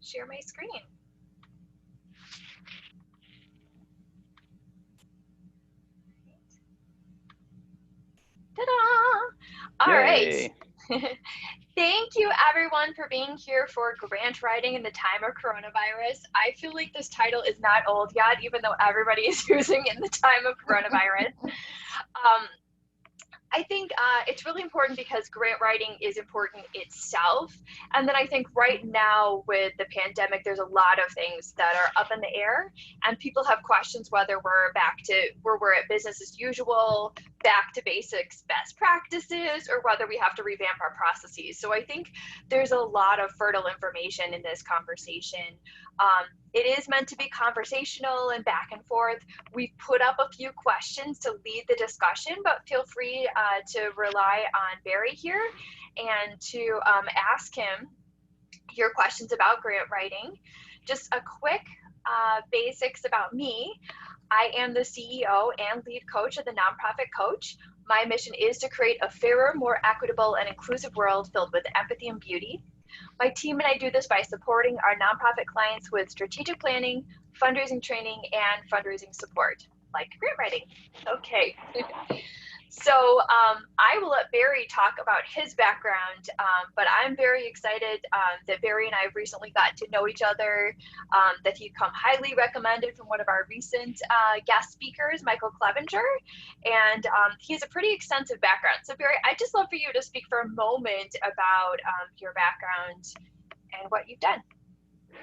share my screen. Ta-da! All right. Yay. Thank you everyone for being here for grant writing in the time of coronavirus. I feel like this title is not old yet, even though everybody is using it in the time of coronavirus. I think it's really important because grant writing is important itself. And then I think right now with the pandemic, there's a lot of things that are up in the air, and people have questions whether we're back to where we're at business as usual, back to basics, best practices, or whether we have to revamp our processes. So I think there's a lot of fertile information in this conversation. It is meant to be conversational and back and forth. We've put up a few questions to lead the discussion, but feel free to rely on Barry here and to ask him your questions about grant writing. Just a quick basics about me. I am the CEO and lead coach of the Nonprofit Coach. My mission is to create a fairer, more equitable, and inclusive world filled with empathy and beauty. My team and I do this by supporting our nonprofit clients with strategic planning, fundraising training, and fundraising support, like grant writing. Okay. So I will let Barry talk about his background, but I'm very excited that Barry and I have recently got to know each other, that he come highly recommended from one of our recent guest speakers, Michael Clevenger, and he has a pretty extensive background. So Barry, I'd just love for you to speak for a moment about your background and what you've done.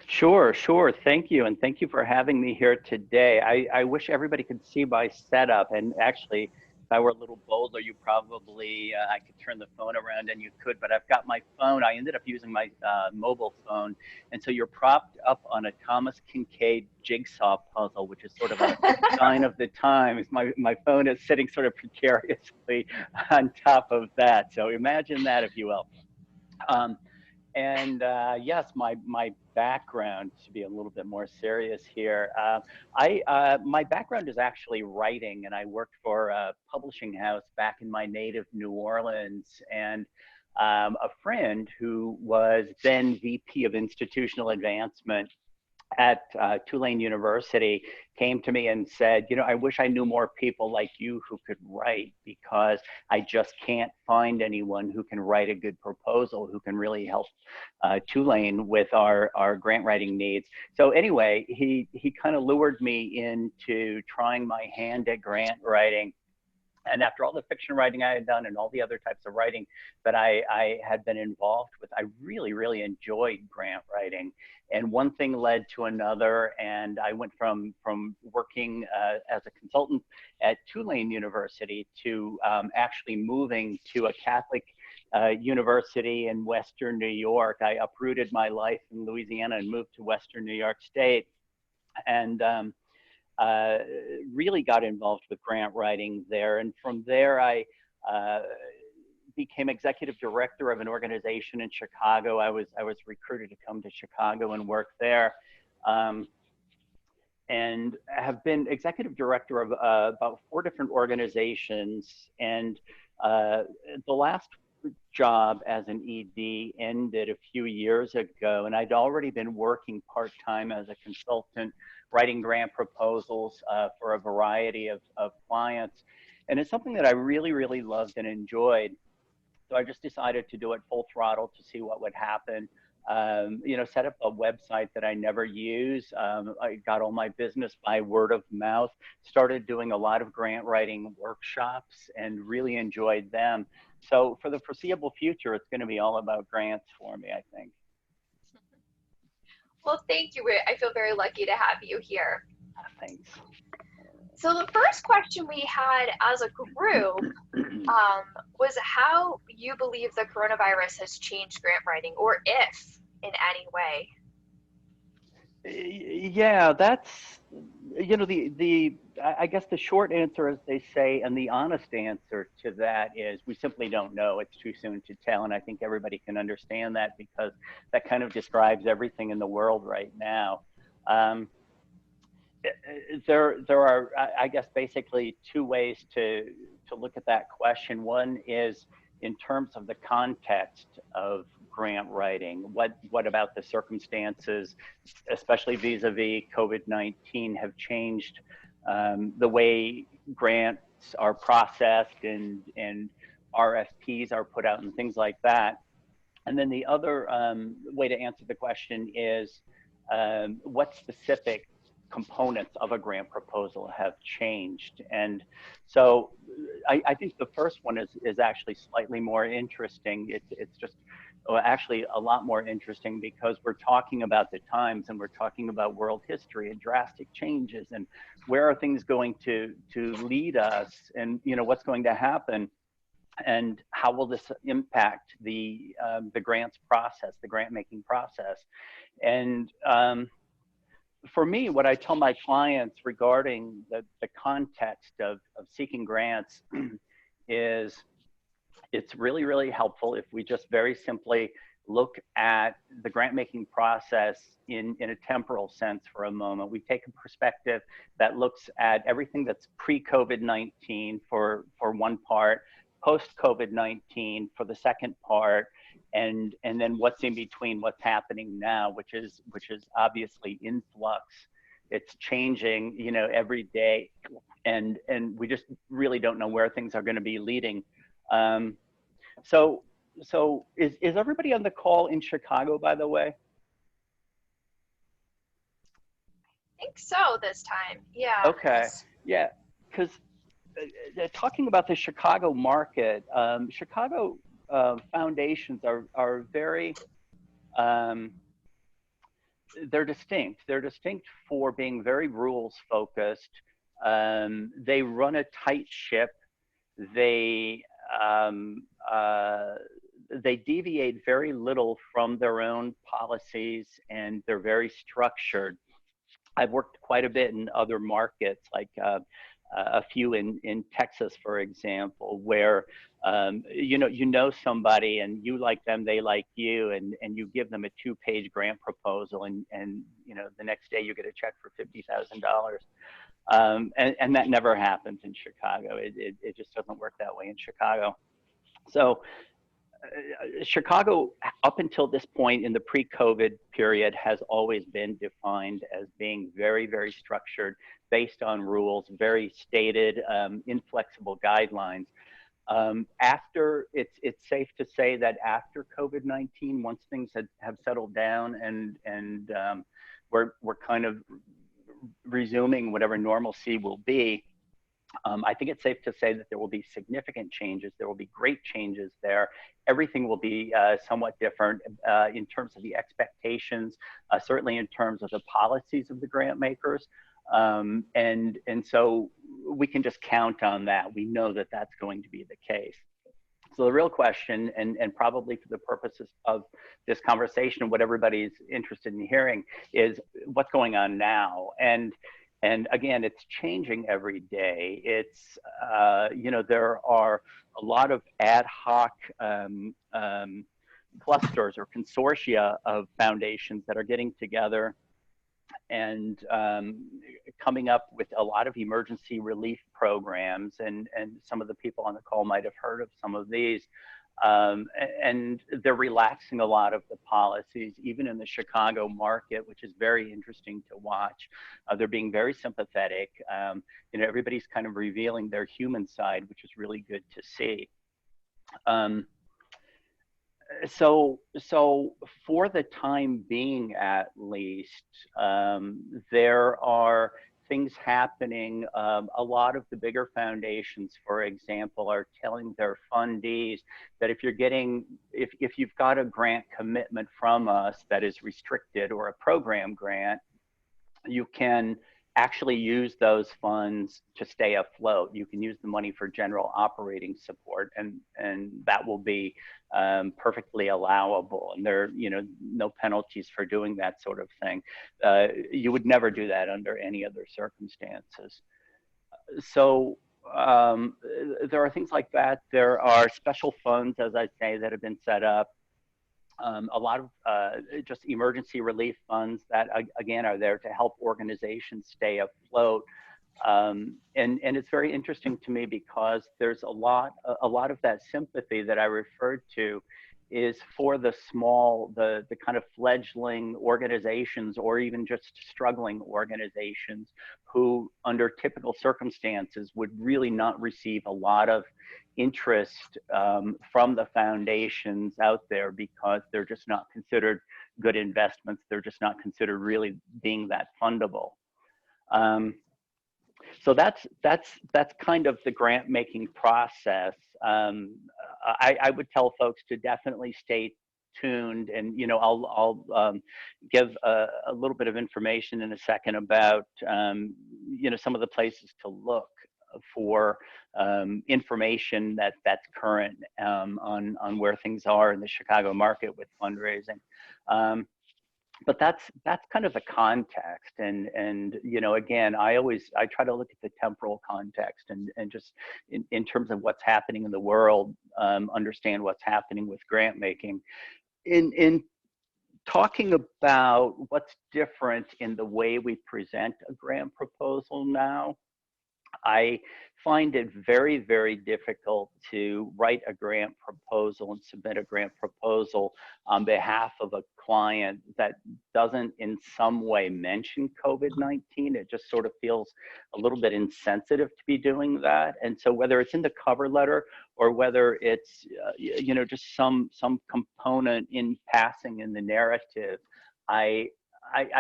Sure. Thank you. And thank you for having me here today. I wish everybody could see my setup. And actually, if I were a little bolder, you probably, I could turn the phone around and you could, but I've got my phone. I ended up using my mobile phone. And so you're propped up on a Thomas Kincaid jigsaw puzzle, which is sort of a sign of the times. My phone is sitting sort of precariously on top of that. So imagine that, if you will. And yes, my background, to be a little bit more serious here, my background is actually writing, and I worked for a publishing house back in my native New Orleans, and a friend who was then VP of Institutional Advancement at Tulane University came to me and said, you know, I wish I knew more people like you who could write, because I just can't find anyone who can write a good proposal, who can really help Tulane with our grant writing needs. So anyway, he kind of lured me into trying my hand at grant writing. And after all the fiction writing I had done and all the other types of writing that I had been involved with, I really, really enjoyed grant writing. And one thing led to another, and I went from working as a consultant at Tulane University to actually moving to a Catholic university in Western New York. I uprooted my life in Louisiana and moved to Western New York State. And really got involved with grant writing there. And from there, I became executive director of an organization in Chicago. I was recruited to come to Chicago and work there. And have been executive director of about 4 different organizations. And the last job as an ED ended a few years ago, and I'd already been working part-time as a consultant, writing grant proposals for a variety of clients. And it's something that I really, really loved and enjoyed. So I just decided to do it full throttle to see what would happen. You know, set up a website that I never use. I got all my business by word of mouth, started doing a lot of grant writing workshops and really enjoyed them. So for the foreseeable future, it's going to be all about grants for me, I think. Well, thank you. I feel very lucky to have you here. Thanks. So the first question we had as a group was how you believe the coronavirus has changed grant writing, or if in any way. Yeah, that's, you know, I guess the short answer, as they say, and the honest answer to that is we simply don't know. It's too soon to tell. And I think everybody can understand that, because that kind of describes everything in the world right now. There are, I guess, basically 2 ways to look at that question. One is in terms of the context of grant writing? What about the circumstances, especially vis-a-vis COVID-19, have changed the way grants are processed and RFPs are put out and things like that? And then the other way to answer the question is what specific components of a grant proposal have changed? And so I think the first one is actually slightly more interesting. It's just actually a lot more interesting because we're talking about the times and we're talking about world history and drastic changes and where are things going to lead us, and what's going to happen, and how will this impact the grants process, the grant making process. And for me, what I tell my clients regarding the context of seeking grants is it's really, really helpful if we just very simply look at the grant making process in a temporal sense for a moment. We take a perspective that looks at everything that's pre-COVID-19 for one part, post-COVID-19 for the second part, and then what's in between, what's happening now, which is obviously in flux. It's changing, every day, and we just really don't know where things are going to be leading. So is everybody on the call in Chicago, by the way? I think so this time. Yeah. Okay. Yeah, because talking about the Chicago market, Chicago foundations are very, they're distinct. They're distinct for being very rules focused. They run a tight ship. They deviate very little from their own policies, and they're very structured. I've worked quite a bit in other markets, like a few in Texas, for example, where somebody and you like them, they like you, and you give them a 2-page grant proposal, and the next day you get a check for $50,000. And that never happens in Chicago. It just doesn't work that way in Chicago. So Chicago, up until this point in the pre-COVID period, has always been defined as being very, very structured, based on rules, very stated, inflexible guidelines. After it's safe to say that after COVID-19, once things have settled down and we're kind of resuming whatever normalcy will be, I think it's safe to say that there will be significant changes. There will be great changes there. Everything will be somewhat different in terms of the expectations, certainly in terms of the policies of the grant makers. And so we can just count on that. We know that that's going to be the case. So the real question, and probably for the purposes of this conversation, what everybody's interested in hearing, is what's going on now. And again, it's changing every day. It's, there are a lot of ad hoc clusters or consortia of foundations that are getting together and coming up with a lot of emergency relief programs. And some of the people on the call might have heard of some of these. And they're relaxing a lot of the policies, even in the Chicago market, which is very interesting to watch. They're being very sympathetic. Everybody's kind of revealing their human side, which is really good to see. So for the time being, at least, there are things happening. A lot of the bigger foundations, for example, are telling their fundees that if you've got a grant commitment from us that is restricted or a program grant, you can actually use those funds to stay afloat. You can use the money for general operating support, and that will be perfectly allowable. And there are no penalties for doing that sort of thing. You would never do that under any other circumstances. So there are things like that. There are special funds, as I say, that have been set up. A lot of just emergency relief funds that, again, are there to help organizations stay afloat. And it's very interesting to me because there's a lot of that sympathy that I referred to is for the small, the kind of fledgling organizations, or even just struggling organizations who under typical circumstances would really not receive a lot of interest from the foundations out there because they're just not considered good investments. They're just not considered really being that fundable. So that's kind of the grant making process. I would tell folks to definitely stay tuned, and I'll give a little bit of information in a second about some of the places to look for information that's current on where things are in the Chicago market with fundraising. But that's kind of the context, and again, I try to look at the temporal context and just in terms of what's happening in the world, understand what's happening with grant making. In talking about what's different in the way we present a grant proposal now, I find it very, very difficult to write a grant proposal and submit a grant proposal on behalf of a client that doesn't in some way mention COVID-19. It just sort of feels a little bit insensitive to be doing that. And so whether it's in the cover letter or whether it's, just some component in passing in the narrative, I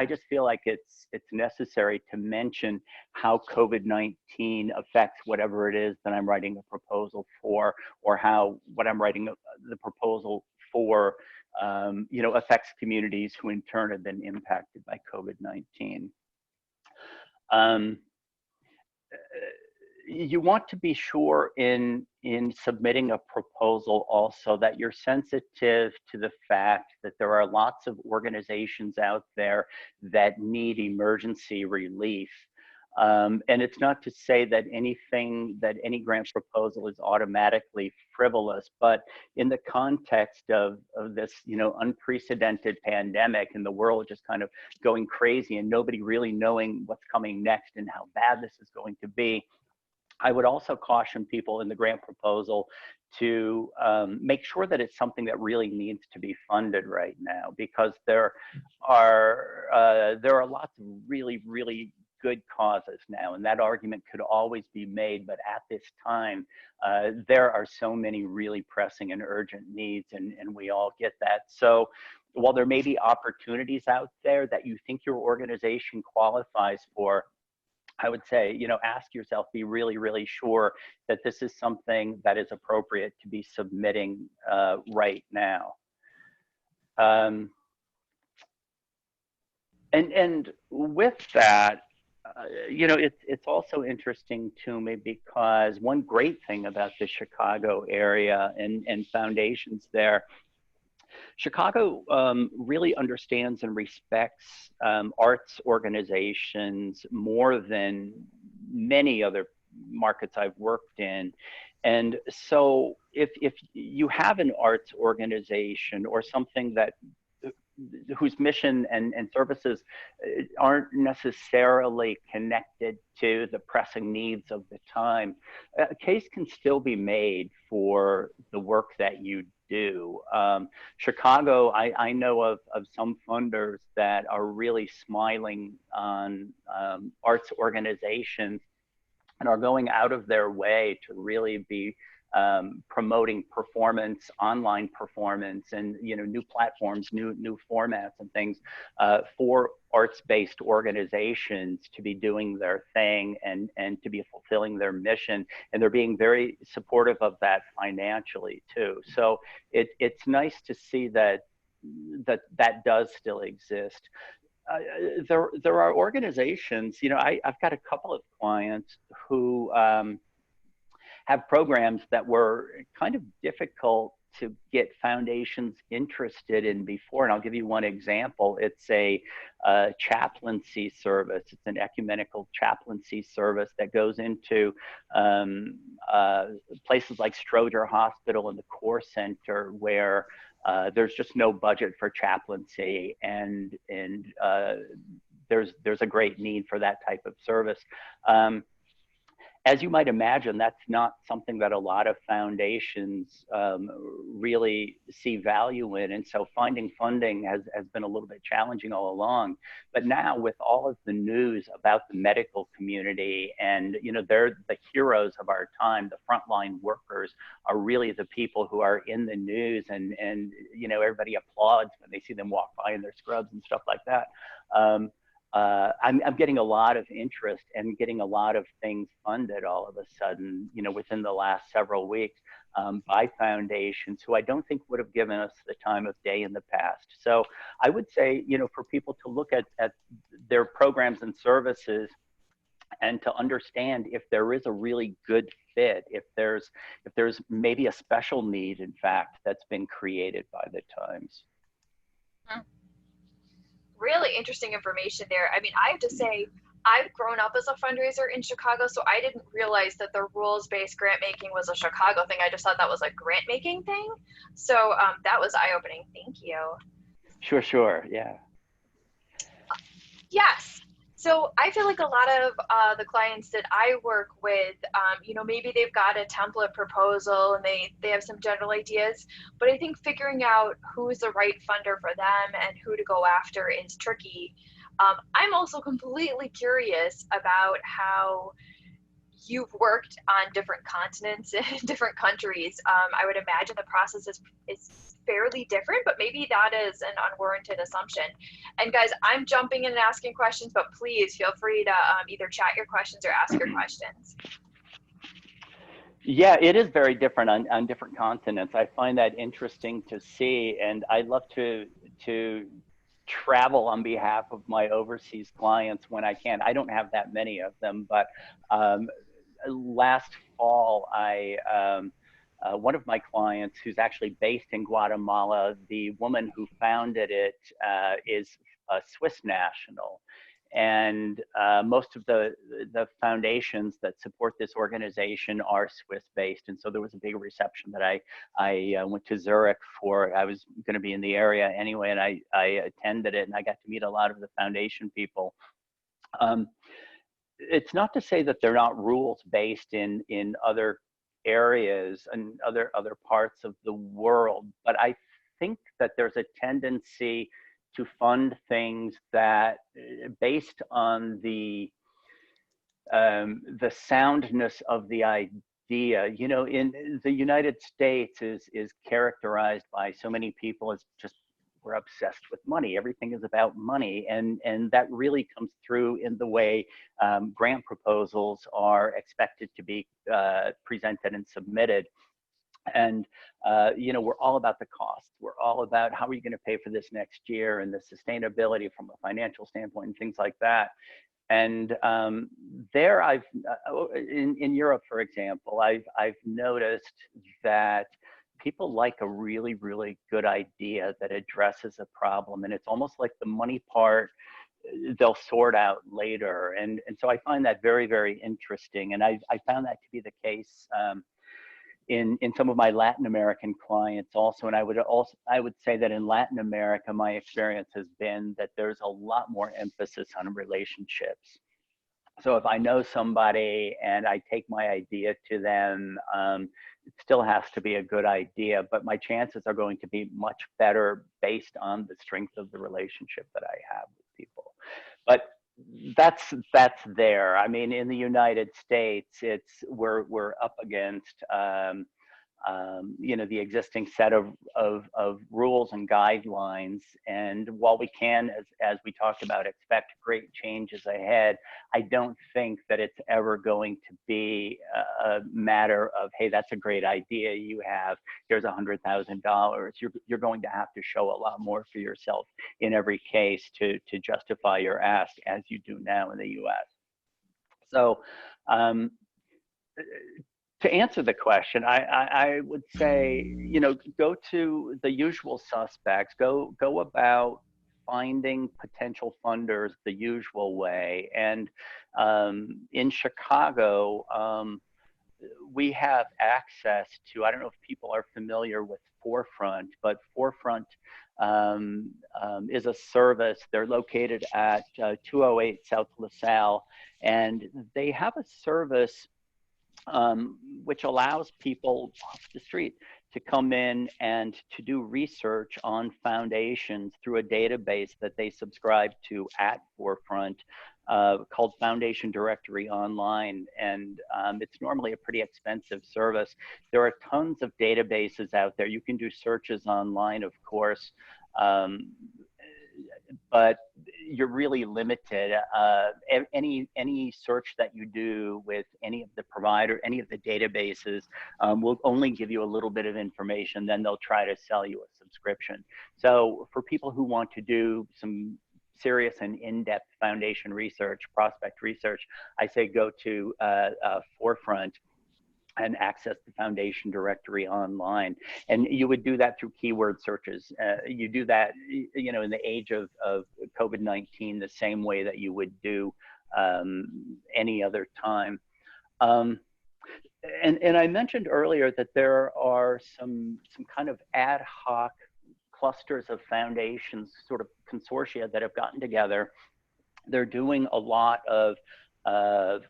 just feel like it's necessary to mention how COVID-19 affects whatever it is that I'm writing a proposal for, or how what I'm writing the proposal for, affects communities who in turn have been impacted by COVID-19. You want to be sure in submitting a proposal also that you're sensitive to the fact that there are lots of organizations out there that need emergency relief. And it's not to say that any grant proposal is automatically frivolous, but in the context of this, unprecedented pandemic and the world just kind of going crazy and nobody really knowing what's coming next and how bad this is going to be, I would also caution people in the grant proposal to make sure that it's something that really needs to be funded right now, because there are lots of really, really good causes now, and that argument could always be made. But at this time, there are so many really pressing and urgent needs, and we all get that. So while there may be opportunities out there that you think your organization qualifies for, I would say, ask yourself, be really, really sure that this is something that is appropriate to be submitting right now. And with that, it's also interesting to me because one great thing about the Chicago area and foundations there, Chicago really understands and respects arts organizations more than many other markets I've worked in. And so if you have an arts organization or something whose mission and services aren't necessarily connected to the pressing needs of the time, a case can still be made for the work that you do. Chicago, I know of some funders that are really smiling on arts organizations and are going out of their way to really be promoting performance, online performance, and new platforms, new formats and things for arts-based organizations to be doing their thing and to be fulfilling their mission. And they're being very supportive of that financially too. So it's nice to see that does still exist. There are organizations, I've got a couple of clients who have programs that were kind of difficult to get foundations interested in before. And I'll give you one example. It's a chaplaincy service. It's an ecumenical chaplaincy service that goes into places like Stroger Hospital and the Core Center, where there's just no budget for chaplaincy, and there's a great need for that type of service. as you might imagine, that's not something that a lot of foundations really see value in. And so finding funding has been a little bit challenging all along. But now with all of the news about the medical community and, they're the heroes of our time, the frontline workers are really the people who are in the news and everybody applauds when they see them walk by in their scrubs and stuff like that. I'm getting a lot of interest and getting a lot of things funded all of a sudden, within the last several weeks by foundations who I don't think would have given us the time of day in the past. So I would say, for people to look at their programs and services and to understand if there is a really good fit, if there's maybe a special need, in fact, that's been created by the times. Really interesting information there. I mean, I have to say, I've grown up as a fundraiser in Chicago, so I didn't realize that the rules-based grant making was a Chicago thing. I just thought that was a grant making thing. So that was eye-opening. Thank you. Sure. Yeah. Yes. So I feel like a lot of the clients that I work with, maybe they've got a template proposal and they have some general ideas, but I think figuring out who's the right funder for them and who to go after is tricky. I'm also completely curious about how you've worked on different continents and different countries. I would imagine the process is fairly different, but maybe that is an unwarranted assumption. And guys, I'm jumping in and asking questions, but please feel free to either chat your questions or ask your questions. Yeah, it is very different on different continents. I find that interesting to see, and I love to travel on behalf of my overseas clients when I can. I don't have that many of them, but last fall, one of my clients who's actually based in Guatemala, the woman who founded it is a Swiss national. And most of the foundations that support this organization are Swiss-based. And so there was a big reception that I went to Zurich for. I was going to be in the area anyway, and I attended it, and I got to meet a lot of the foundation people. It's not to say that they're not rules-based in other areas and other parts of the world, but I think that there's a tendency to fund things that, based on the soundness of the idea, in the United States is characterized by so many people as just, we're obsessed with money. Everything is about money, and that really comes through in the way grant proposals are expected to be presented and submitted. And we're all about the cost. We're all about how are you going to pay for this next year, and the sustainability from a financial standpoint and things like that. And there, in Europe, for example, I've noticed that people like a really, really good idea that addresses a problem, and it's almost like the money part they'll sort out later. And so I find that very, very interesting. And I found that to be the case in some of my Latin American clients also. And I would say that in Latin America, my experience has been that there's a lot more emphasis on relationships. So if I know somebody and I take my idea to them, it still has to be a good idea, but my chances are going to be much better based on the strength of the relationship that I have with people. But that's there. I mean, in the United States, we're up against the existing set of rules and guidelines. And while we can, as we talked about, expect great changes ahead, I don't think that it's ever going to be a matter of, hey, that's a great idea you have, here's $100,000. You're going to have to show a lot more for yourself in every case to justify your ask, as you do now in the US. So to answer the question, I would say, go to the usual suspects, go about finding potential funders the usual way. And in Chicago, we have access to, I don't know if people are familiar with Forefront, but Forefront is a service. They're located at 208 South LaSalle, and they have a service which allows people off the street to come in and to do research on foundations through a database that they subscribe to at Forefront, called Foundation Directory Online. And it's normally a pretty expensive service. There are tons of databases out there. You can do searches online, of course. Um, but you're really limited. Any search that you do with any of the provider, any of the databases, will only give you a little bit of information. Then they'll try to sell you a subscription. So for people who want to do some serious and in-depth foundation research, prospect research, I say go to Forefront and access the foundation directory online. And you would do that through keyword searches. You do that, you know, in the age of COVID-19, the same way that you would do any other time. And I mentioned earlier that there are some kind of ad hoc clusters of foundations, sort of consortia that have gotten together. They're doing a lot of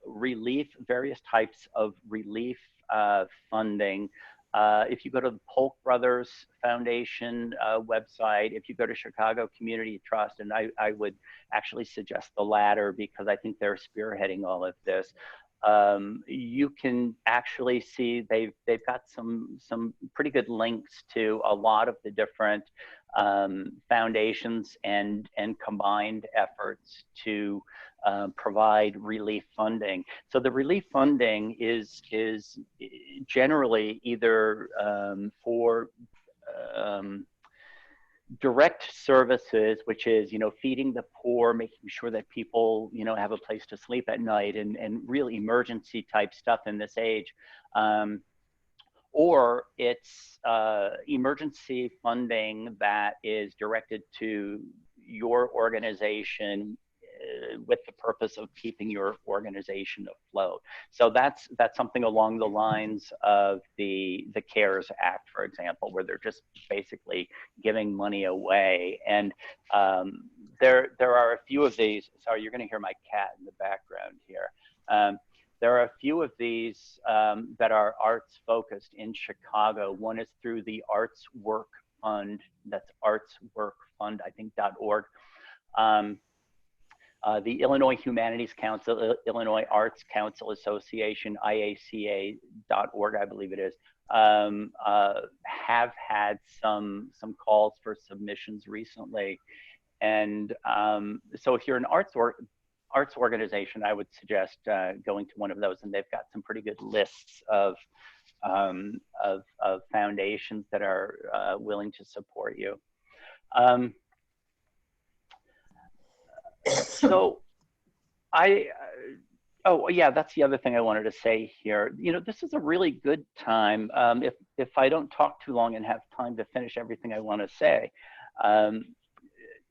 relief, various types of relief funding. If you go to the Polk Brothers Foundation website, if you go to Chicago Community Trust, and I would actually suggest the latter because I think they're spearheading all of this. You can actually see they've got some pretty good links to a lot of the different foundations and combined efforts to provide relief funding. So the relief funding is generally either for direct services, which is, you know, feeding the poor, making sure that people, you know, have a place to sleep at night, and real emergency type stuff in this age. Or it's emergency funding that is directed to your organization with the purpose of keeping your organization afloat. So that's something along the lines of the CARES Act, for example, where they're just basically giving money away. And there are a few of these. Sorry, you're going to hear my cat in the background here. There are a few of these that are arts focused in Chicago. One is through the Arts Work Fund. That's artsworkfund, I think, .org. The Illinois Humanities Council, Illinois Arts Council Association, IACA.org, I believe it is, have had some calls for submissions recently. And so if you're an arts organization, I would suggest going to one of those, and they've got some pretty good lists of foundations that are willing to support you. So oh yeah, that's the other thing I wanted to say here. You know, this is a really good time. If I don't talk too long and have time to finish everything I want to say,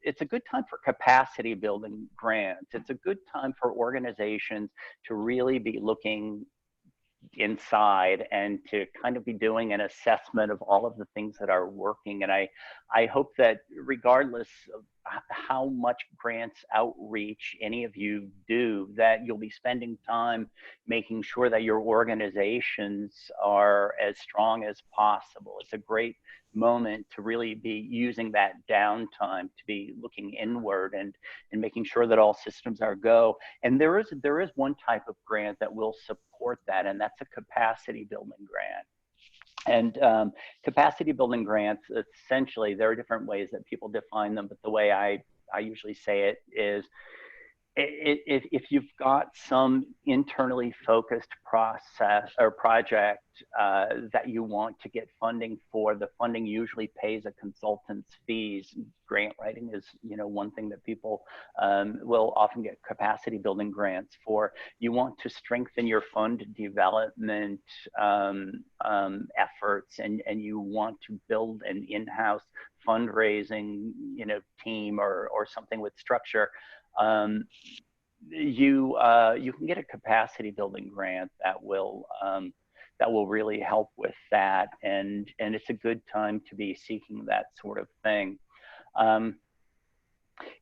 it's a good time for capacity building grants. It's a good time for organizations to really be looking inside and to kind of be doing an assessment of all of the things that are working. And I hope that regardless of how much grants outreach any of you do, that you'll be spending time making sure that your organizations are as strong as possible. It's a great moment to really be using that downtime to be looking inward and making sure that all systems are go. And there is one type of grant that will support that, and that's a capacity building grant. And capacity building grants, essentially, there are different ways that people define them, but the way I usually say it is, if you've got some internally focused process or project that you want to get funding for, the funding usually pays a consultant's fees. Grant writing is, you know, one thing that people will often get capacity building grants for. You want to strengthen your fund development efforts, and you want to build an in-house fundraising, you know, team or something with structure. You can get a capacity building grant that will really help with that, and it's a good time to be seeking that sort of thing.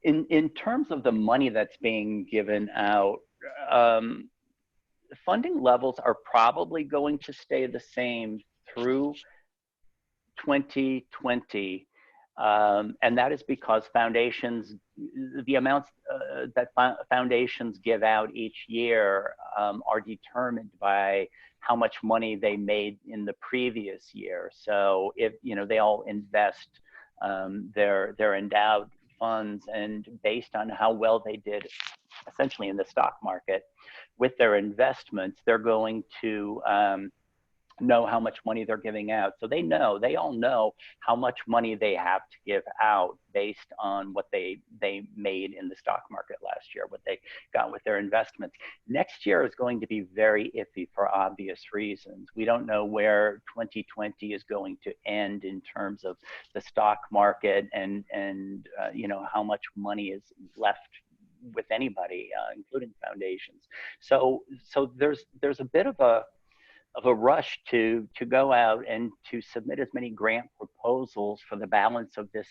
In terms of the money that's being given out, funding levels are probably going to stay the same through 2020. And that is because foundations, the amounts that foundations give out each year are determined by how much money they made in the previous year. So if, they all invest their endowed funds, and based on how well they did essentially in the stock market with their investments, they're going to know how much money they're giving out. So they all know how much money they have to give out based on what they made in the stock market last year, what they got with their investments. Next year is going to be very iffy for obvious reasons. We don't know where 2020 is going to end in terms of the stock market, and how much money is left with anybody, including foundations. So there's a bit of a rush to go out and to submit as many grant proposals for the balance of this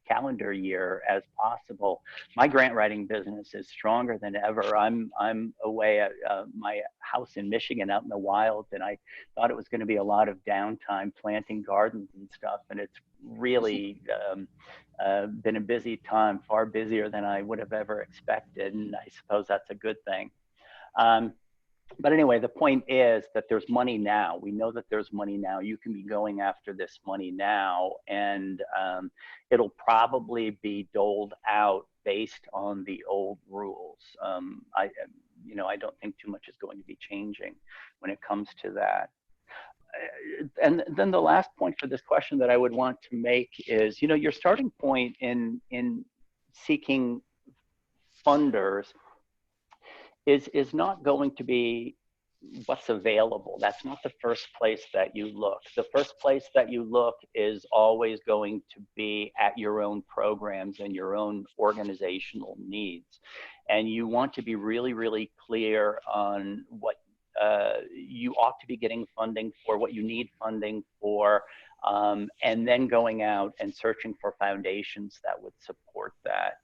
calendar year as possible. My grant writing business is stronger than ever. I'm away at my house in Michigan out in the wild, and I thought it was going to be a lot of downtime planting gardens and stuff, and it's really been a busy time, far busier than I would have ever expected, and I suppose that's a good thing. But anyway, the point is that there's money now. We know that there's money now. You can be going after this money now, and it'll probably be doled out based on the old rules. I don't think too much is going to be changing when it comes to that. And then the last point for this question that I would want to make is, your starting point in seeking funders is not going to be what's available. That's not the first place that you look. The first place that you look is always going to be at your own programs and your own organizational needs. And you want to be really, really clear on what you ought to be getting funding for, what you need funding for, and then going out and searching for foundations that would support that.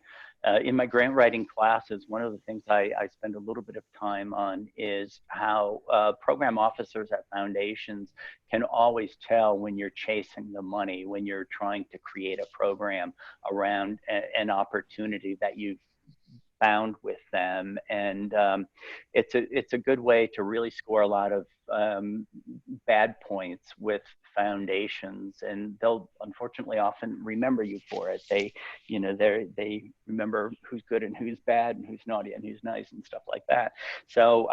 In my grant writing classes, one of the things I spend a little bit of time on is how program officers at foundations can always tell when you're chasing the money, when you're trying to create a program around an opportunity that you've found with them. And it's a good way to really score a lot of bad points with foundations, and they'll unfortunately often remember you for it. They remember who's good and who's bad and who's naughty and who's nice and stuff like that. So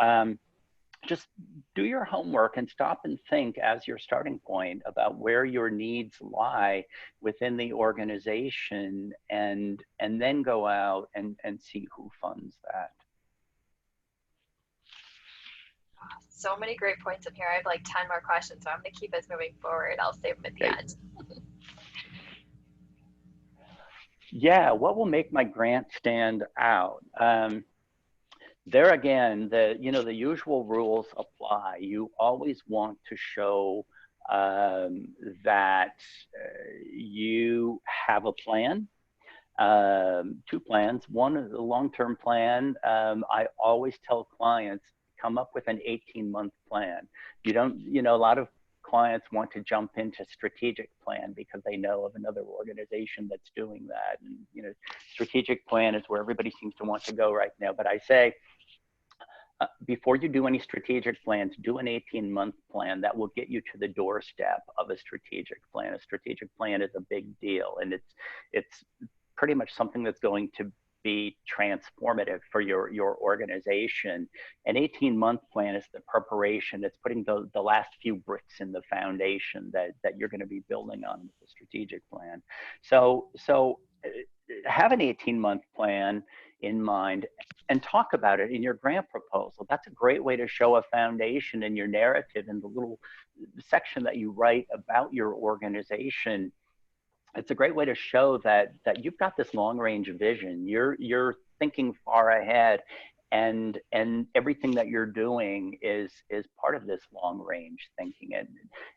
just do your homework and stop and think as your starting point about where your needs lie within the organization, and then go out and see who funds that. So many great points in here. I have like 10 more questions, so I'm going to keep us moving forward. I'll save them at the end. Yeah, what will make my grant stand out? There again, the usual rules apply. You always want to show that you have a plan. Two plans. One is a long-term plan. I always tell clients, come up with an 18-month plan. You don't, a lot of clients want to jump into strategic plan because they know of another organization that's doing that. And, strategic plan is where everybody seems to want to go right now. But I say, before you do any strategic plans, do an 18-month plan that will get you to the doorstep of a strategic plan. A strategic plan is a big deal, and it's pretty much something that's going to be transformative for your organization. An 18-month plan is the preparation. It's putting the last few bricks in the foundation that you're going to be building on with the strategic plan. So have an 18-month plan in mind and talk about it in your grant proposal. That's a great way to show a foundation in your narrative, in the little section that you write about your organization. It's a great way to show that you've got this long-range vision. You're thinking far ahead, and everything that you're doing is part of this long-range thinking.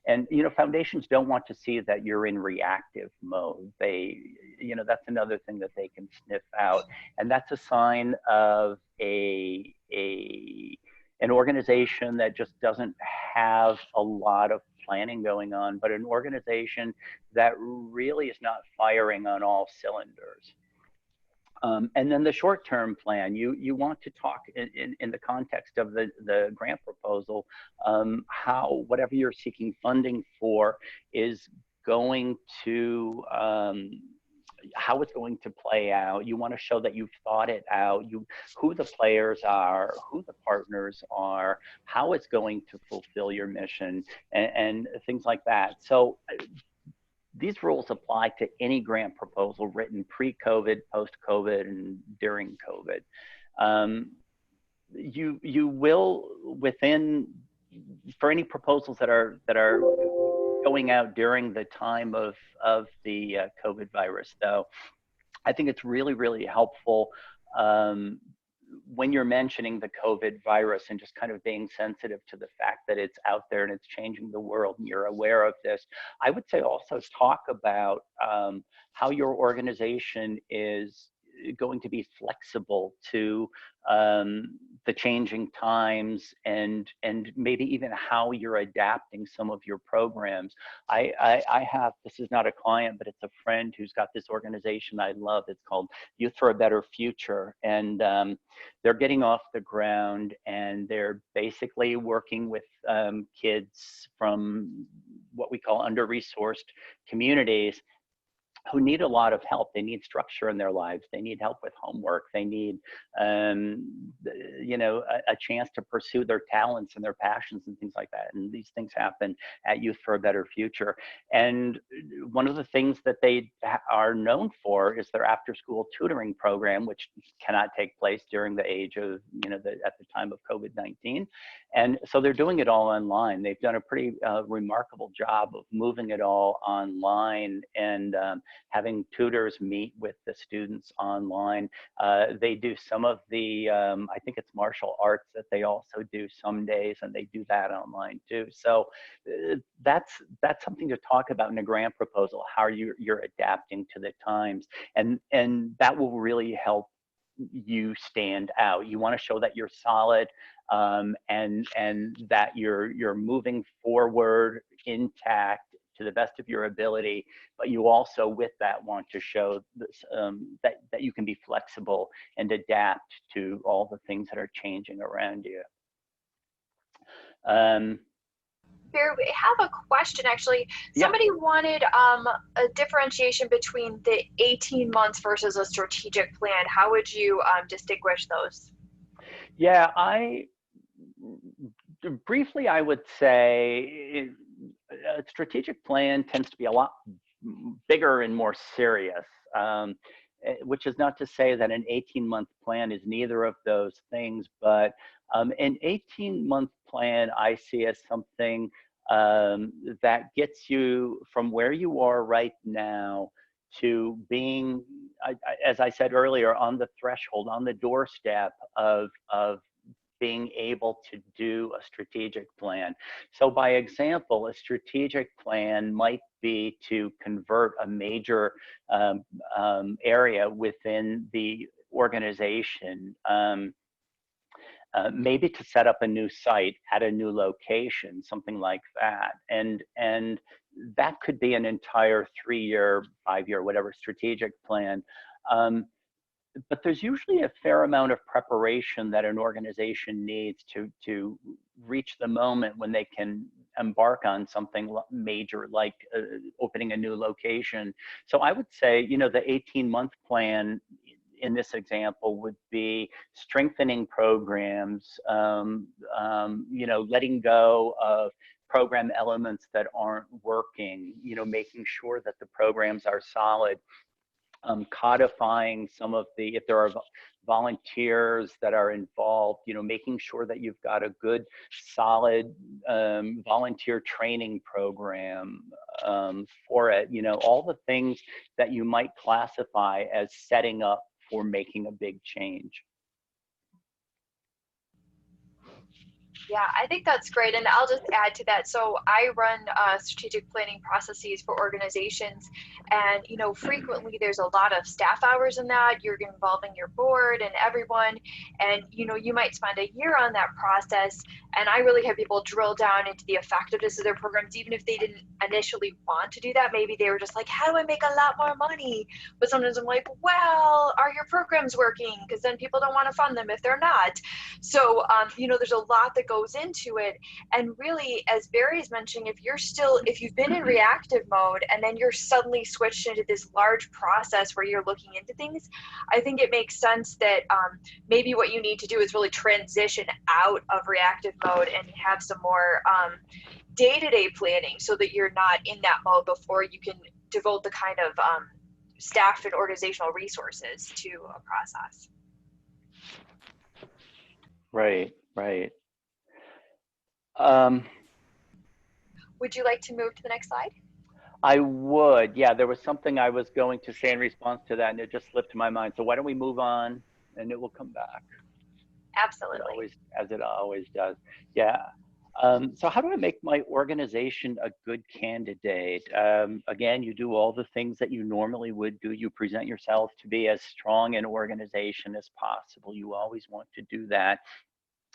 And foundations don't want to see that you're in reactive mode. That's another thing that they can sniff out, and that's a sign of a an organization that just doesn't have a lot of planning going on, but an organization that really is not firing on all cylinders. And then the short-term plan, you want to talk in the context of the grant proposal, how whatever you're seeking funding for is going to, how it's going to play out. You want to show that you've thought it out, who the players are, who the partners are, how it's going to fulfill your mission, and things like that. So these rules apply to any grant proposal written pre-COVID, post-COVID, and during COVID. You will, within, for any proposals that are going out during the time of the COVID virus, though, I think it's really, really helpful when you're mentioning the COVID virus and just kind of being sensitive to the fact that it's out there and it's changing the world and you're aware of this. I would say also talk about how your organization is going to be flexible to the changing times, and maybe even how you're adapting some of your programs. I have, this is not a client, but it's a friend who's got this organization I love. It's called Youth for a Better Future, and they're getting off the ground, and they're basically working with kids from what we call under-resourced communities who need a lot of help. They need structure in their lives. They need help with homework. They need, you know, a chance to pursue their talents and their passions and things like that. And these things happen at Youth for a Better Future. And one of the things that they are known for is their after-school tutoring program, which cannot take place during the age of, you know, at the time of COVID-19. And so they're doing it all online. They've done a pretty remarkable job of moving it all online, and having tutors meet with the students online. They do some of the, I think it's martial arts that they also do some days, and they do that online too. So that's something to talk about in a grant proposal, how you're adapting to the times. And that will really help you stand out. You want to show that you're solid, and that you're moving forward intact to the best of your ability, but you also with that want to show this, that you can be flexible and adapt to all the things that are changing around you. Barry, we have a question actually. Somebody wanted a differentiation between the 18 months versus a strategic plan. How would you distinguish those? Yeah, briefly, I would say a strategic plan tends to be a lot bigger and more serious, which is not to say that an 18-month plan is neither of those things, but an 18-month plan I see as something that gets you from where you are right now to being, as I said earlier, on the threshold, on the doorstep of being able to do a strategic plan. So by example, a strategic plan might be to convert a major area within the organization, maybe to set up a new site at a new location, something like that. And that could be an entire 3-year, 5-year, whatever strategic plan. But there's usually a fair amount of preparation that an organization needs to reach the moment when they can embark on something major, like opening a new location. So I would say, you know, the 18-month plan in this example would be strengthening programs, you know, letting go of program elements that aren't working, you know, making sure that the programs are solid. Codifying some of the, if there are volunteers that are involved, you know, making sure that you've got a good, solid volunteer training program for it, you know, all the things that you might classify as setting up for making a big change. Yeah, I think that's great. And I'll just add to that. So I run strategic planning processes for organizations. And, frequently there's a lot of staff hours in that. You're involving your board and everyone. And, you might spend a year on that process. And I really have people drill down into the effectiveness of their programs, even if they didn't initially want to do that. Maybe they were just like, how do I make a lot more money? But sometimes I'm like, well, are your programs working? Because then people don't want to fund them if they're not. So, there's a lot that goes into it. And really, as Barry's mentioning, if you've been in reactive mode and then you're suddenly switched into this large process where you're looking into things, I think it makes sense that maybe what you need to do is really transition out of reactive mode and have some more day-to-day planning so that you're not in that mode before you can devote the kind of staff and organizational resources to a process. Right, right. Would you like to move to the next slide? I would. Yeah, there was something I was going to say in response to that, and it just slipped my mind. So why don't we move on, and it will come back. Absolutely. As it always does. Yeah. So how do I make my organization a good candidate? Again, you do all the things that you normally would do. You present yourself to be as strong an organization as possible. You always want to do that.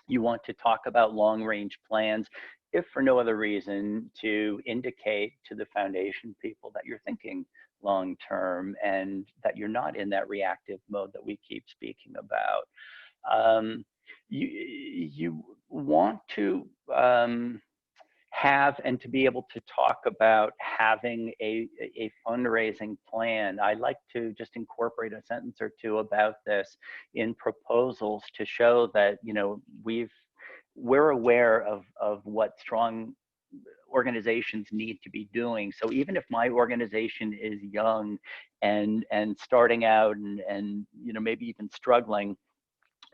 You want to talk about long range plans, if for no other reason, to indicate to the foundation people that you're thinking long term and that you're not in that reactive mode that we keep speaking about. Um, you want to have and to be able to talk about having a fundraising plan. I like to just incorporate a sentence or two about this in proposals to show that, we're aware of what strong organizations need to be doing. So even if my organization is young and starting out and maybe even struggling,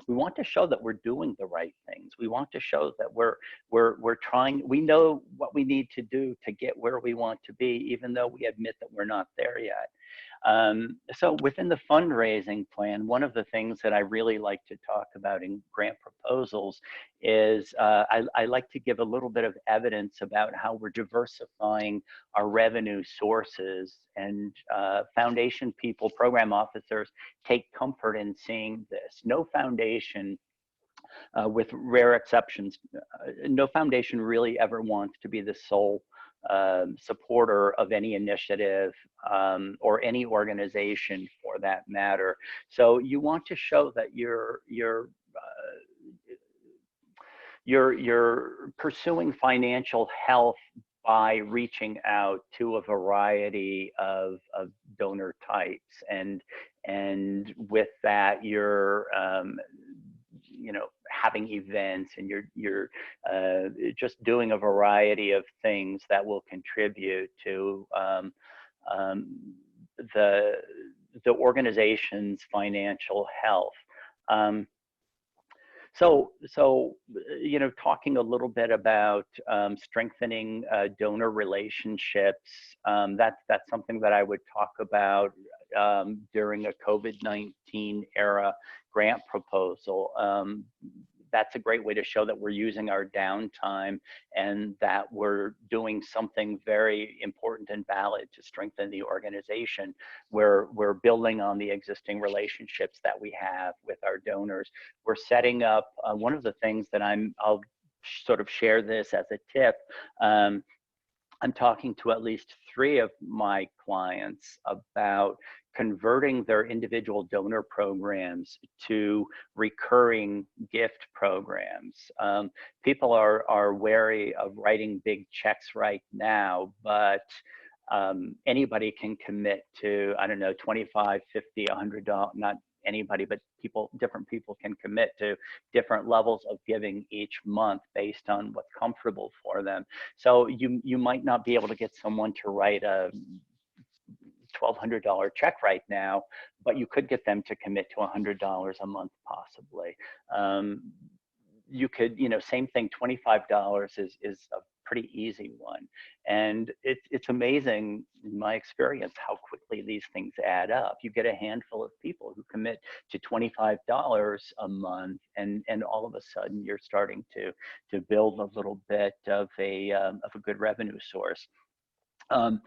we want to show that we're doing the right things. We want to show that we're trying. We know what we need to do to get where we want to be, even though we admit that we're not there yet. So within the fundraising plan, one of the things that I really like to talk about in grant proposals is I like to give a little bit of evidence about how we're diversifying our revenue sources, and foundation people, program officers, take comfort in seeing this. No foundation, with rare exceptions, no foundation really ever wants to be the sole supporter of any initiative, or any organization for that matter. So you want to show that you're pursuing financial health by reaching out to a variety of donor types, and with that you're having events, and you're just doing a variety of things that will contribute to the the organization's financial health. Um, talking a little bit about strengthening donor relationships. That's something that I would talk about during a COVID-19 era grant proposal. That's a great way to show that we're using our downtime and that we're doing something very important and valid to strengthen the organization. We're building on the existing relationships that we have with our donors. We're setting up one of the things that I'll sort of share this as a tip. I'm talking to at least 3 of my clients about converting their individual donor programs to recurring gift programs. People are wary of writing big checks right now, but anybody can commit to, I don't know, 25, 50, $100, not anybody, but different people can commit to different levels of giving each month based on what's comfortable for them. So you might not be able to get someone to write a $1,200 check right now, but you could get them to commit to $100 a month possibly. You could, same thing, $25 is a pretty easy one. And it's amazing, in my experience, how quickly these things add up. You get a handful of people who commit to $25 a month, and all of a sudden you're starting to build a little bit of a good revenue source. Um,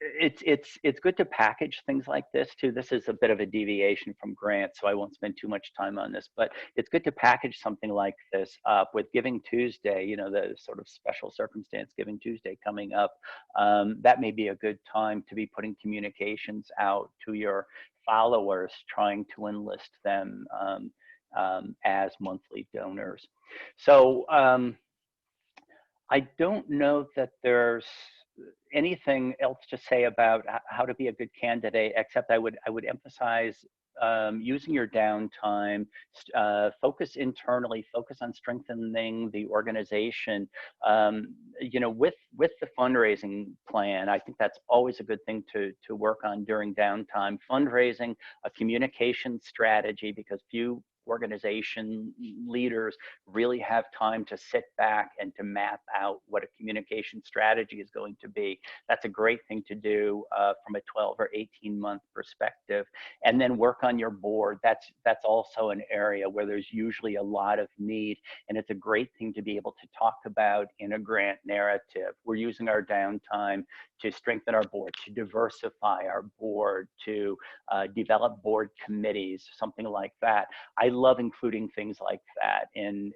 it's good to package things like this too. This is a bit of a deviation from grants, so I won't spend too much time on this, but it's good to package something like this up with Giving Tuesday, you know, the sort of special circumstance Giving Tuesday coming up. That may be a good time to be putting communications out to your followers, trying to enlist them as monthly donors. So I don't know that there's anything else to say about how to be a good candidate, except I would emphasize using your downtime, focus internally, focus on strengthening the organization. You know, with the fundraising plan, I think that's always a good thing to work on during downtime. Fundraising, a communication strategy, because few organization leaders really have time to sit back and to map out what a communication strategy is going to be. That's a great thing to do from a 12 or 18-month perspective. And then work on your board. That's also an area where there's usually a lot of need, and it's a great thing to be able to talk about in a grant narrative. We're using our downtime to strengthen our board, to diversify our board, to develop board committees, something like that. I love including things like that in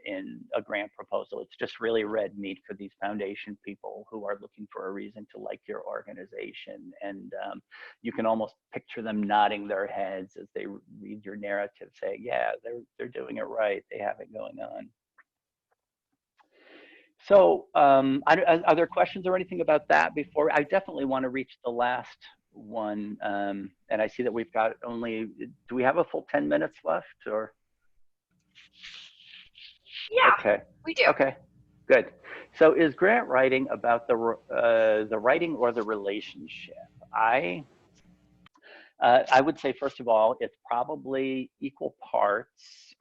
a grant proposal. It's just really red meat for these foundation people who are looking for a reason to like your organization. And you can almost picture them nodding their heads as they read your narrative, saying, yeah, they're doing it right. They have it going on. So are there questions or anything about that before? I definitely want to reach the last one. And I see that we've got only, do we have a full 10 minutes left or? Yeah, Okay, we do. okay, good. So is grant writing about the writing or the relationship? I I would say, first of all, it's probably equal parts,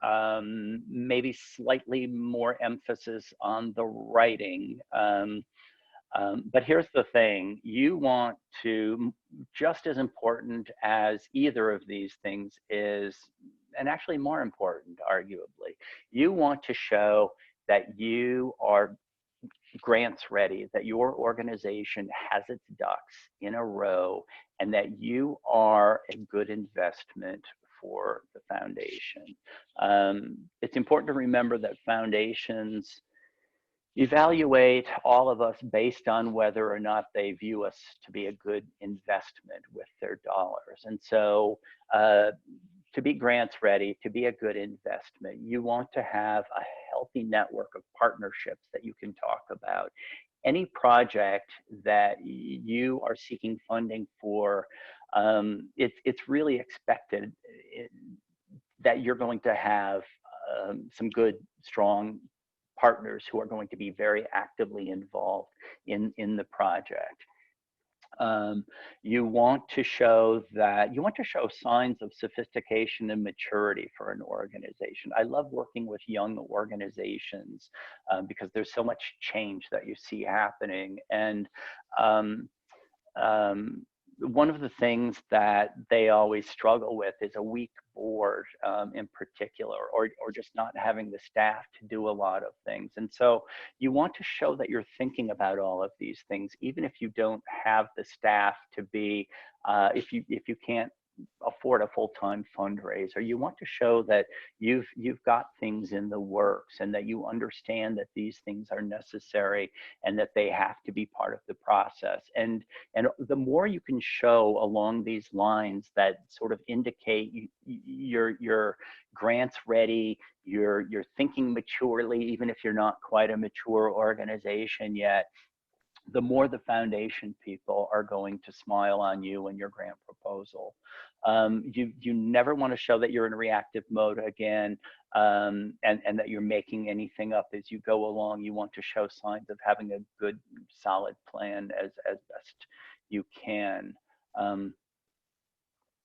maybe slightly more emphasis on the writing. But here's the thing, you want to, just as important as either of these things is, and actually more important, arguably, you want to show that you are grants ready, that your organization has its ducks in a row, and that you are a good investment for the foundation. It's important to remember that foundations evaluate all of us based on whether or not they view us to be a good investment with their dollars. And so to be grants ready, to be a good investment, you want to have a healthy network of partnerships that you can talk about. Any project that you are seeking funding for, it's really expected that you're going to have some good, strong partners who are going to be very actively involved in the project. You want to show signs of sophistication and maturity for an organization. I love working with young organizations because there's so much change that you see happening. And um, um, one of the things that they always struggle with is a weak board in particular, or just not having the staff to do a lot of things. And so you want to show that you're thinking about all of these things, even if you don't have the staff to be, if you can't afford a full-time fundraiser. You want to show that you've got things in the works and that you understand that these things are necessary and that they have to be part of the process. And the more you can show along these lines that sort of indicate you're grants ready, you're thinking maturely, even if you're not quite a mature organization yet, the more the foundation people are going to smile on you and your grant proposal. You never want to show that you're in reactive mode again, and that you're making anything up as you go along. You want to show signs of having a good, solid plan as best you can.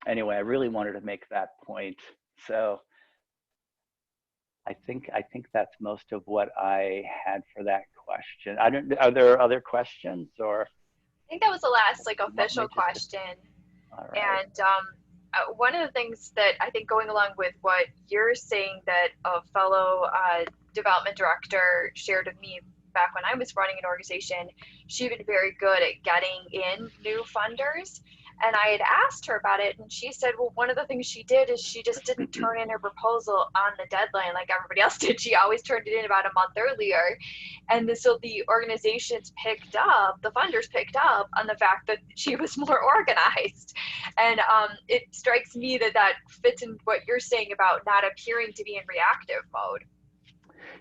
Anyway, I really wanted to make that point. So I think that's most of what I had for that question. I don't. Are there other questions, or I think that was the last like you want official me just? question. All right. And one of the things that I think going along with what you're saying that a fellow development director shared with me back when I was running an organization, she'd been very good at getting in new funders. And I had asked her about it, and she said, well, one of the things she did is she just didn't turn in her proposal on the deadline like everybody else did. She always turned it in about a month earlier. And so the organizations picked up, the funders picked up on the fact that she was more organized. And it strikes me that that fits in what you're saying about not appearing to be in reactive mode.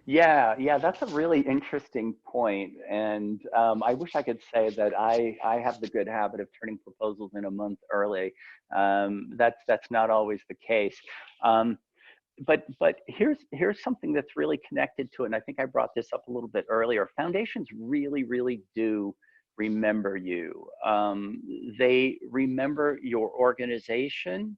Yeah, yeah, that's a really interesting point, and I wish I could say that I have the good habit of turning proposals in a month early. That's not always the case. Um, but here's something that's really connected to it, and I think I brought this up a little bit earlier. Foundations really do remember you. They remember your organization.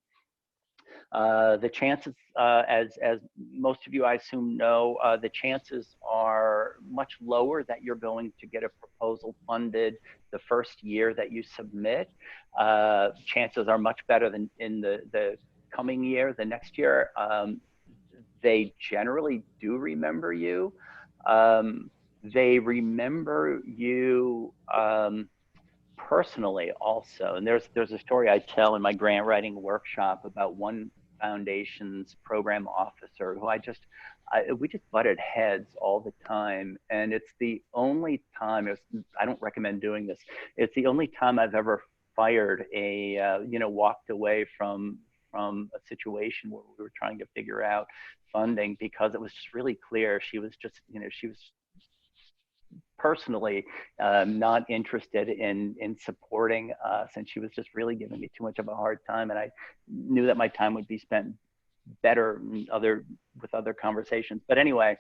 The chances, as most of you I assume know, the chances are much lower that you're going to get a proposal funded the first year that you submit. Chances are much better than in the coming year, the next year. They generally do remember you. Um, they remember you personally also. And there's a story I tell in my grant writing workshop about one foundation's program officer who we just butted heads all the time. And it's the only time, I don't recommend doing this. It's the only time I've ever fired walked away from a situation where we were trying to figure out funding, because it was just really clear she was personally not interested in supporting us, and she was just really giving me too much of a hard time, and I knew that my time would be spent better with other conversations. But anyway,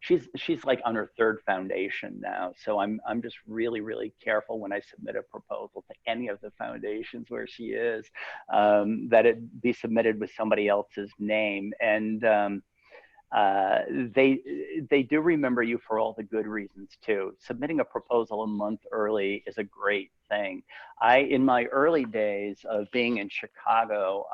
she's like on her third foundation now, so I'm just really careful when I submit a proposal to any of the foundations where she is, that it be submitted with somebody else's name. And uh, they they do remember you for all the good reasons too. Submitting a proposal a month early is a great thing. In my early days of being in Chicago,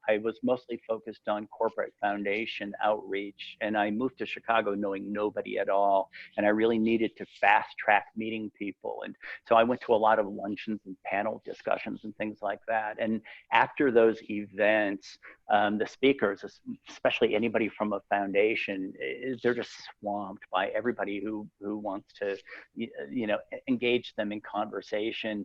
I was mostly focused on corporate foundation outreach, and I moved to Chicago knowing nobody at all, and I really needed to fast track meeting people. And so I went to a lot of luncheons and panel discussions and things like that. And after those events, the speakers, especially anybody from a foundation, they're just swamped by everybody who wants to, engage them in conversation.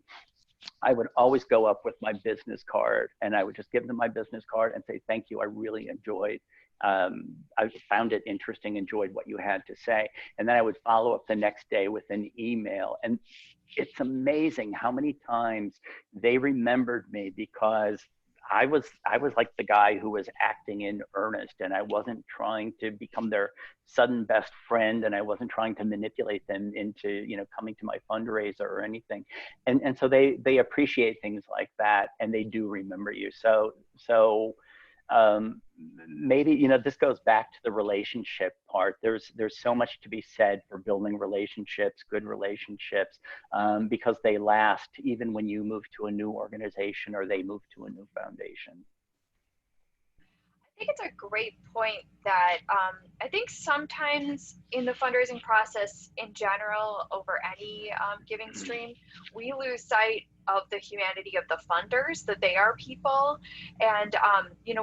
I would always go up with my business card, and I would just give them my business card and say, thank you, I really enjoyed, I found it interesting, enjoyed what you had to say. And then I would follow up the next day with an email. And it's amazing how many times they remembered me, because I was like the guy who was acting in earnest, and I wasn't trying to become their sudden best friend, and I wasn't trying to manipulate them into coming to my fundraiser or anything. And so they appreciate things like that, and they do remember you. So um, maybe this goes back to the relationship part. There's so much to be said for building relationships, good relationships, because they last even when you move to a new organization or they move to a new foundation. I think it's a great point that I think sometimes in the fundraising process in general, over any giving stream, we lose sight of the humanity of the funders, that they are people. And,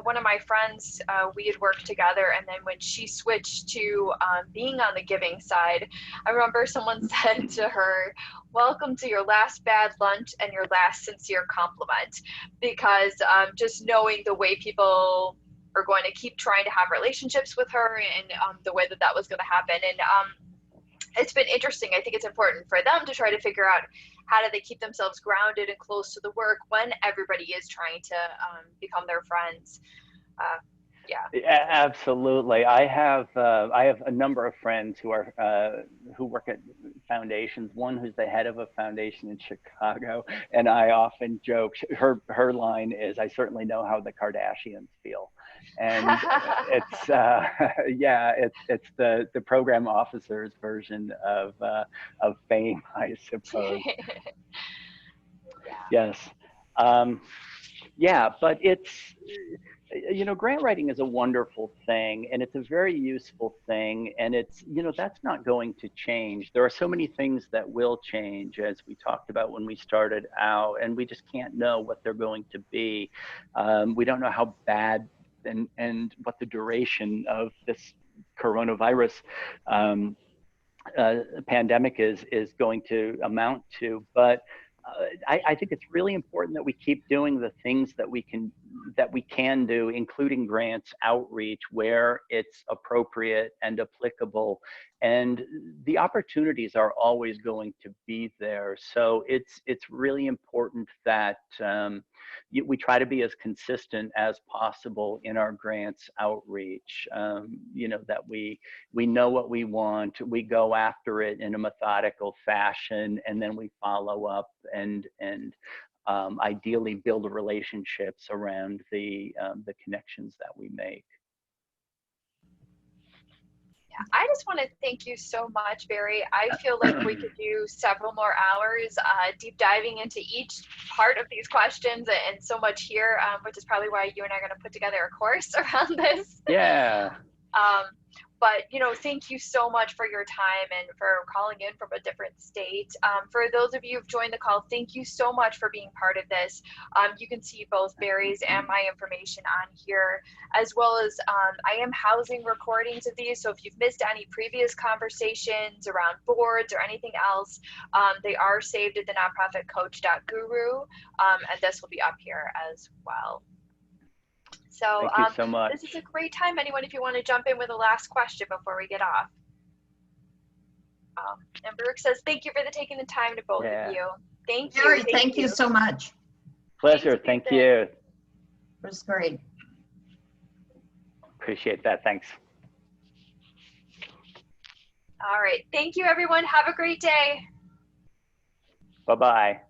one of my friends, we had worked together, and then when she switched to being on the giving side, I remember someone said to her, welcome to your last bad lunch and your last sincere compliment, because just knowing the way people are going to keep trying to have relationships with her, and the way that that was going to happen. And it's been interesting. I think it's important for them to try to figure out how do they keep themselves grounded and close to the work when everybody is trying to become their friends. Uh, Yeah, absolutely. I have a number of friends who work at foundations. One who's the head of a foundation in Chicago, and I often joke. Her line is, "I certainly know how the Kardashians feel," and it's yeah, it's the program officers version of fame, I suppose. Yeah. Yes. Um, yeah, but grant writing is a wonderful thing and it's a very useful thing. And that's not going to change. There are so many things that will change, as we talked about when we started out, and we just can't know what they're going to be. We don't know how bad and what the duration of this coronavirus um, pandemic is going to amount to. But I think it's really important that we keep doing the things that we can do, including grants outreach where it's appropriate and applicable. And the opportunities are always going to be there. So it's really important that we try to be as consistent as possible in our grants outreach. That we know what we want, we go after it in a methodical fashion, and then we follow up and ideally build relationships around the connections that we make. I just want to thank you so much, Barry. I feel like we could do several more hours deep diving into each part of these questions and so much here, which is probably why you and I are going to put together a course around this. Yeah. Um, but thank you so much for your time and for calling in from a different state. For those of you who've joined the call, thank you so much for being part of this. You can see both Barry's and my information on here, as well as I am housing recordings of these. So if you've missed any previous conversations around boards or anything else, they are saved at the nonprofitcoach.guru, and this will be up here as well. So thank you so much. this is a great time. Anyone, if you want to jump in with a last question before we get off. And Brooke says, thank you for taking the time to both of you. Thank you. Barry, thank you so much. Pleasure. Thank you. It was great. Appreciate that. Thanks. All right. Thank you, everyone. Have a great day. Bye-bye.